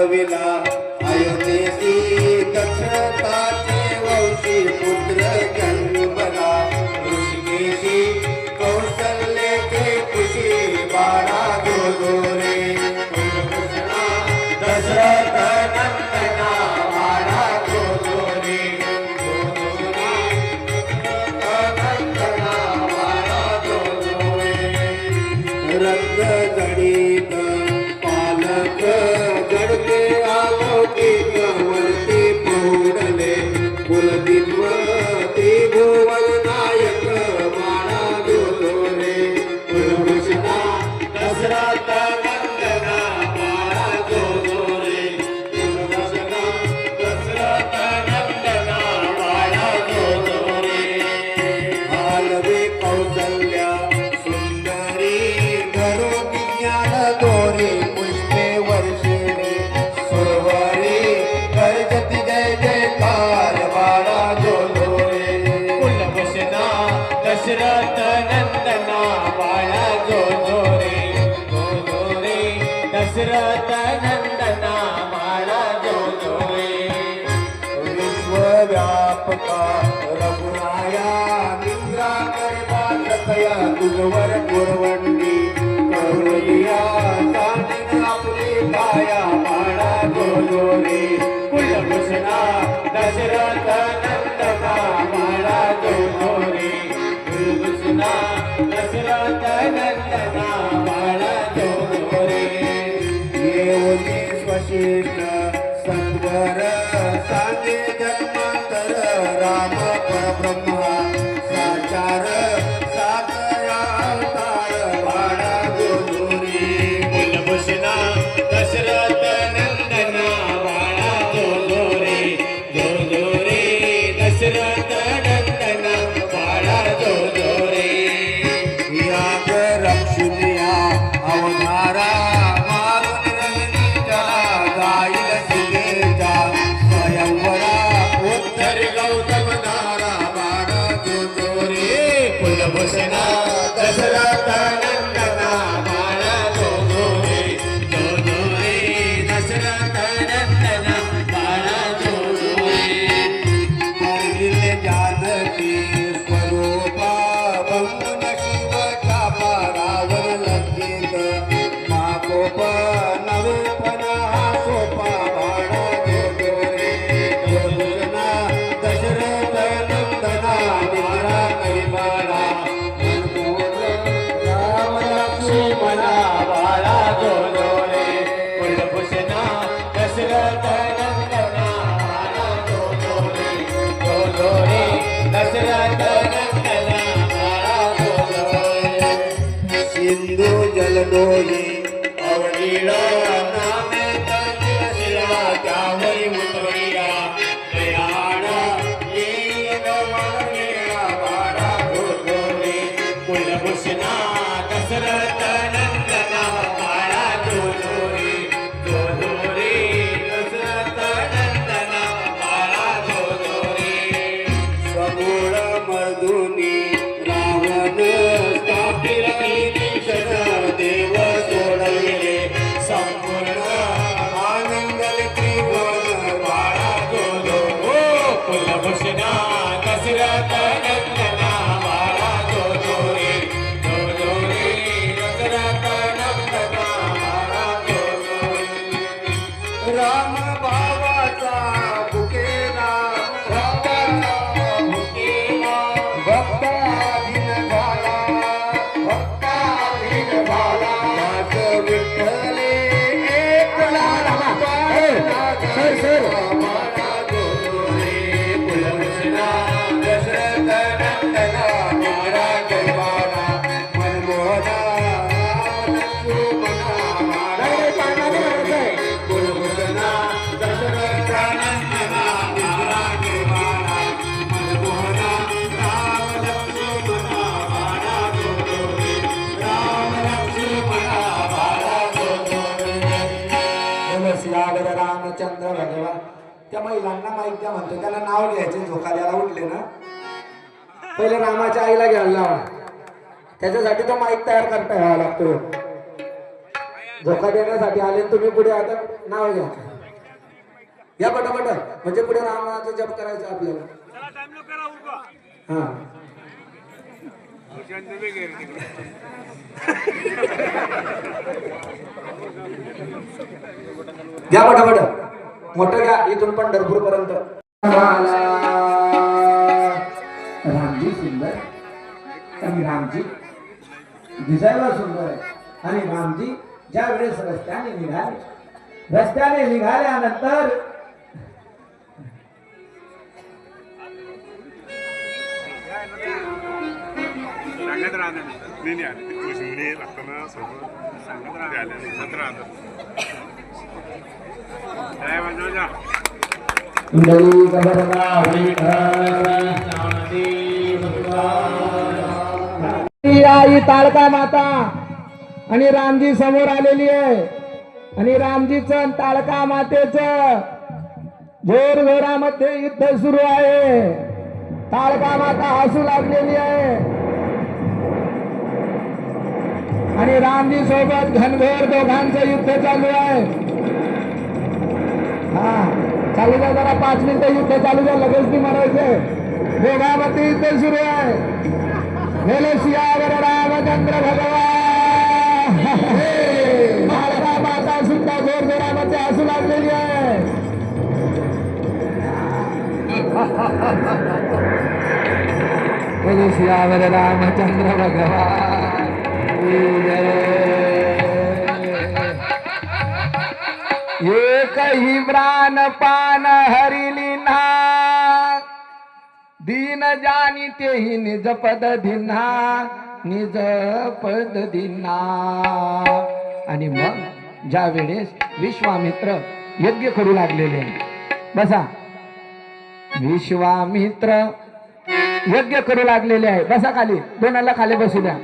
घडविला अयोध्येसी दक्षताचे वंशी पुत्र जन्मला ऋषिकेशी कौशल्याचे खुशी बाळा जोजोरे कुलभूषणा दशरथ नंदना बाळा जोजोरे जोजोरे नंदना बाळा जोजोरे रंग जडित पालक जडके आलोकित वरती पोडले कुलदिव्य त्रिभुवन नायक बाळा जोजोरे कुलभूषणा दशरथ नंदना बाळा जोजोरे कुलभूषणा दशरथ नंदना बाळा जोजोरे आलवे कौशल्या सुंदरी घरो विज्ञान दोरे पुष्पे वर्षिणी सुरवारी करजती जय जयकार बाळा जोजोरे कुलभूषणा दशरथ नंदना बाळा जोजोरे जोजोरे दशरथ नंदना बाळा जोजोरे विश्वव्यापका रघुराया निद्रा करवा सकया तुझवर पुरवंडी करुणिया सानिन आपली काया बाळा जोजोरे कुलभूषणा दशरथ नंदना बाळा जोजोरे कुलभूषणा दशरथ नंदना बाळा जोजोरे येऊनी स्वशिष्ट सत्वर सांगे जन्मांतर राम परब्रह्मा साचार सातया अवतार बाळा जोजोरे कुलभूषणा दशरथ नंदना बाळा जोजोरे जोजोरे दशरथ नंदना बाळा जोजोरे याग रक्षुनिया अवधारा मारून रजनीच्या गाईल सीतेच्या स्वयंवरा उत्तर गौतम नारा बाळा जोजोरे कुलभूषणा दशरथ नंदना बाळा जोजोरे जोजोरे दशरथ नंदना बाळा जोजोरे हरविले जानकी स्वरूपा बंधुन शिव चापा रावण लज्जित मागोप नवेपणा सोपा बाळा जोजोरे कुलभूषणा दशरथ नंदना निद्रा करी बाळा मनमोहन राम लक्ष्मणा बाळा जोजोरे कुलभूषणा दशरथ नंदना बाळा जोजोरे जोजोरे दशरथ नंदना बाळा जोजोरे सिंधू जलडोही अवनीळा नामे तळशिला त्यावरी उतरिया दयाळा येईल वणवेळा बाळा जोजोरे कुलभूषणा दशरथ नंदना बाळा जोजोरे जोजोरे दशरथ नंदना बाळा जोजोरे स्वगुण मर्दुनी रावण स्थापिली भीषण देव सोडविले संपूर्ण आनंदल त्रिभुवन बाळा जोजोरे कुलभूषणा दशरथ नंदना बाळा जोजोरे जोजोरे दशरथ नंदना बाळा जोजोरे राम भावाचा बुकेला भक्ताचा बुकेला भक्ताधीन झाला भक्ताधीन झाला दास विठ्ठले एकला बाळा जोजोरे कुलभूषणा दशरथ नंदना बाळा जोजोरे मनमोहना राम लक्ष्मणा बाळा जोजोरे कुलभूषणा दशरथ नंदना बाळा जोजोरे मनमोहना राम लक्ष्मणा बाळा जोजोरे राम लक्ष्मणा बाळा जोजोरे बोलो सियावर रामचंद्र भगवान त्या महिलांना माहिती द्या म्हणतो त्याला नाव घ्यायचे झोका द्यायला उठले ना पहिले रामाच्या आईला घ्यायला लावा त्याच्यासाठी तो माईक तयार करता यावा लागतो झोका देण्यासाठी आले तुम्ही पुढे आता नाव घ्या या पटापट म्हणजे पुढे रामाचा जप करायचा आपल्याला हा घ्या पटापट मोठं घ्या इथून पंढरपूर पर्यंत रामजी सुंदर आणि रामजी दिसायला सुंदर आहे आणि रामजी ज्या वेळेस रस्त्याने निघाल्यानंतर आई ताळका माता आणि रामजी समोर आलेली आहे आणि रामजीचं ताळका मातेचं जोर जोरामध्ये युद्ध सुरू आहे. ताळका माता हसू लागलेली आहे आणि रामजी सोबत घनघोर दोघांचं युद्ध चालू आहे. हा चालू द्या जरा 5 मिनिटं युद्ध चालू द्या लगेच ती म्हणायचे दोघांमध्ये युद्ध सुरू आहे. बोलो सियावर रामचंद्र भगवान. ताळका माता सुद्धा जोर जोरामध्ये हसू लागलेली आहे. बोलो सियावर रामचंद्र भगवान. एकही प्राण पान हरिली ना दीन जानी तेही निज पद दिना निज पद दिना. आणि मग ज्या वेळेस विश्वामित्र यज्ञ करू लागलेले बसा विश्वामित्र यज्ञ करू लागलेले आहे. बसा खाली दोनाला खाली बसू द्या.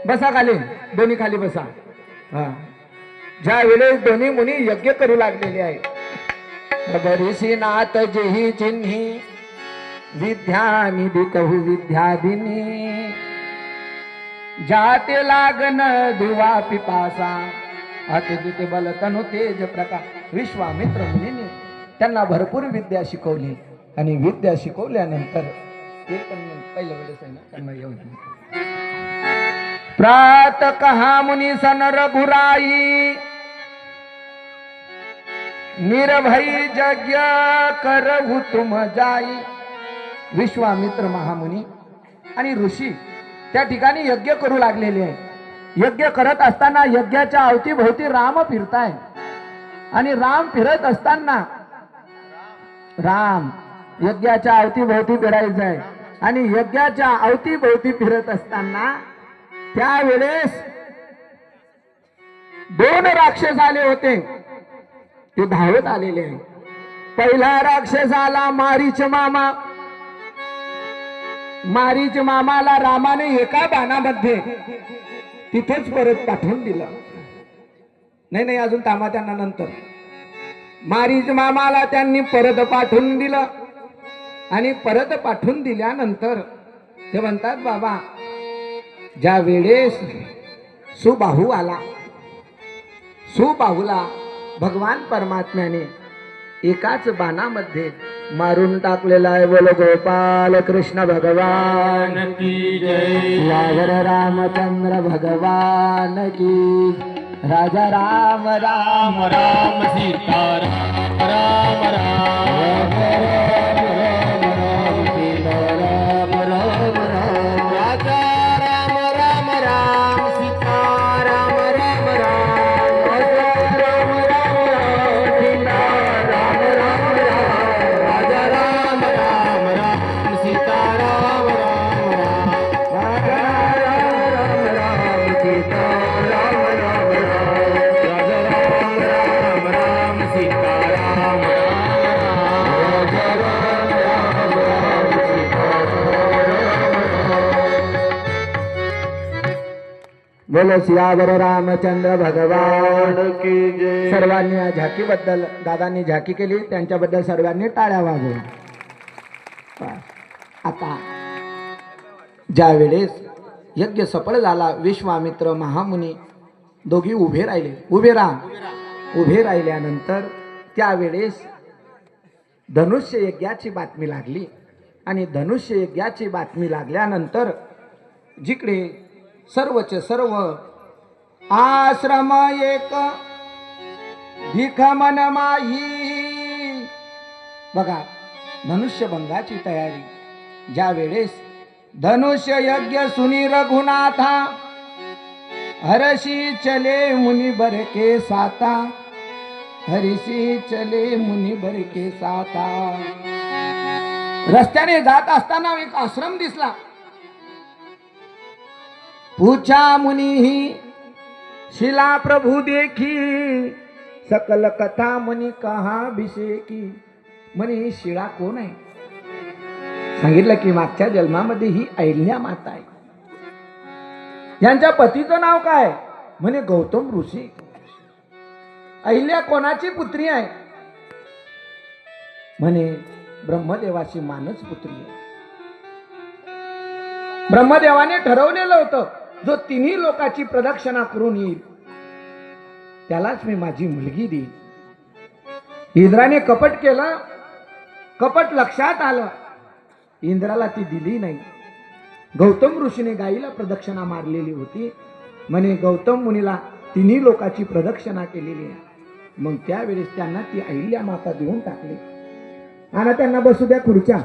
बसा खाली दोन्ही खाली बसा. हा ज्या वेळेस दोन्ही मुनी यज्ञ करू लागलेले आहे. बरीसी नाथ जेही चिन्ही विद्या निधी कहू विद्यादिनी जाते लागन दुवा पिपासा अतिजिते बल तनु तेज प्रकाश. विश्वामित्र मुनीने त्यांना भरपूर विद्या शिकवली आणि विद्या शिकवल्यानंतर ते पण पहिल्या वेळेस आहे ना त्यांना येऊन प्रात कहा मुनी सन रघुराई निर्भयी यज्ञ करहु तुम जाई. विश्वामित्र महामुनी आणि ऋषी त्या ठिकाणी यज्ञ करू लागलेले आहे. यज्ञ करत असताना यज्ञाच्या अवतीभोवती राम फिरताय आणि राम फिरत असताना राम यज्ञाच्या अवतीभोवती फिरायचं आहे आणि यज्ञाच्या अवतीभोवती फिरत असताना त्यावेळेस 2 राक्षस आले होते. ते धावत आलेले आहे. पहिला राक्षस आला मारीच मामा. मारीच मामाला रामाने एका बाणामध्ये तिथेच परत पाठवून दिलं. नाही अजून थांबा त्यांना नंतर. मारीच मामाला त्यांनी परत पाठवून दिलं आणि परत पाठवून दिल्यानंतर ते म्हणतात बाबा ज्या वेळेस सुबाहू आला सुबाहूला भगवान परमात्म्याने एकाच बाणामध्ये मारून टाकलेला आहे. बोलो गोपाल कृष्ण भगवान की जय. यावर रामचंद्र भगवान की. राजा राम राम राम सीता राम राम राम सीता राम राम राम. राजा राम राम राम सीता राम राम राम. राजा राम राम राम सीता राम राम राम. राजा राम राम राम सीता राम राम राम. राजा राम राम सीता राम राम राम. राजा राम राम राम सीता राम राम राम. राजा राम राम राम सीता राम राम. बोलो सियावर रामचंद्र भगवान की जय. सर्वांनी या झाकीबद्दल दादांनी झाकी केली त्यांच्याबद्दल सर्वांनी टाळ्या वाजवल्या. आता ज्या वेळेस यज्ञ सफळ झाला विश्वामित्र महामुनी दोघी उभे राहिले. उभे राहिल्यानंतर त्यावेळेस धनुष्य यज्ञाची बातमी लागली आणि धनुष्य यज्ञाची बातमी लागल्यानंतर जिकडे सर्वचे सर्व आश्रम एक भीक मन माही. बघा धनुष्यभंगाची तयारी. ज्या वेळेस धनुष्य यज्ञ सुनी रघुनाथा हरशी चले मुनी बरके साता. हरिशी चले मुनी बरके साता. रस्त्याने जात असताना एक आश्रम दिसला. पूछा मुनी ही शिला प्रभु देखी. सकल कथा मुनी कहा अभिषेकी. म्हणे ही शिळा कोण आहे? सांगितलं की मागच्या जन्मामध्ये ही अहिल्या माता आहे. यांच्या पतीचं नाव काय? म्हणे गौतम ऋषी. अहिल्या कोणाची पुत्री आहे? म्हणे ब्रह्मदेवाची मानस पुत्री आहे. ब्रह्मदेवाने ठरवलेलं होतं जो तिन्ही लोकाची प्रदक्षिणा करून येईल त्यालाच मी माझी मुलगी देईन. इंद्राने कपट केलं. कपट लक्षात आलं. इंद्राला ती दिली नाही. गौतम ऋषीने गाईला प्रदक्षिणा मारलेली होती. म्हणे गौतम मुनीला तिन्ही लोकाची प्रदक्षिणा केलेली आहे. मग त्यावेळेस त्यांना ती अहिल्या माता देऊन टाकली. आणा त्यांना बसू द्या खुर्च्या.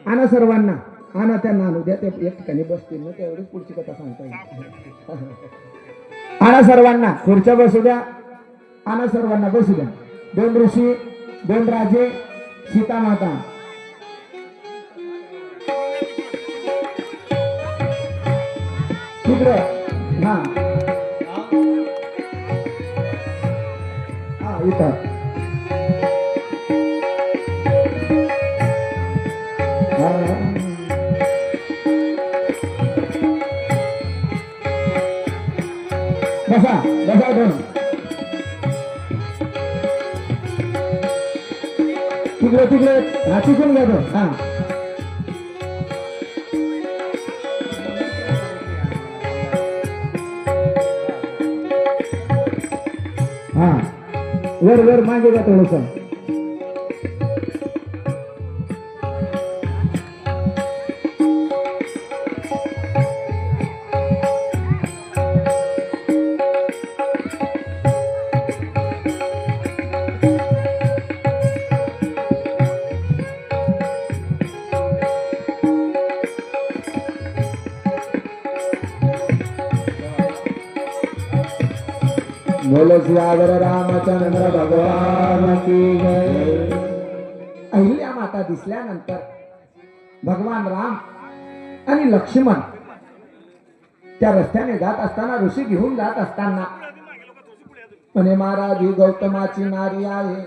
आणा सर्वांना. आणा त्यांना आणू द्या. ते एक ठिकाणी बसतील ना त्यावेळेस पुढची कथा सांगता येईल. आणा सर्वांना खुर्च्या बसू द्या. आणा सर्वांना बसू द्या. 2 ऋषी 2 राजे सीता माता. तिकडे हा हा इथं बसा बसा. दोन तिकडे तिकडे हा तिकून घ्या. तो हा हा वर वर मागे जा थोडस. बोलो सियावर रामचंद्र भगवान की जय. अहिल्या माता दिसल्यानंतर भगवान राम आणि लक्ष्मण त्या रस्त्याने जात असताना ऋषी घेऊन जात असताना म्हणे महाराज ही गौतमाची नारी आहे.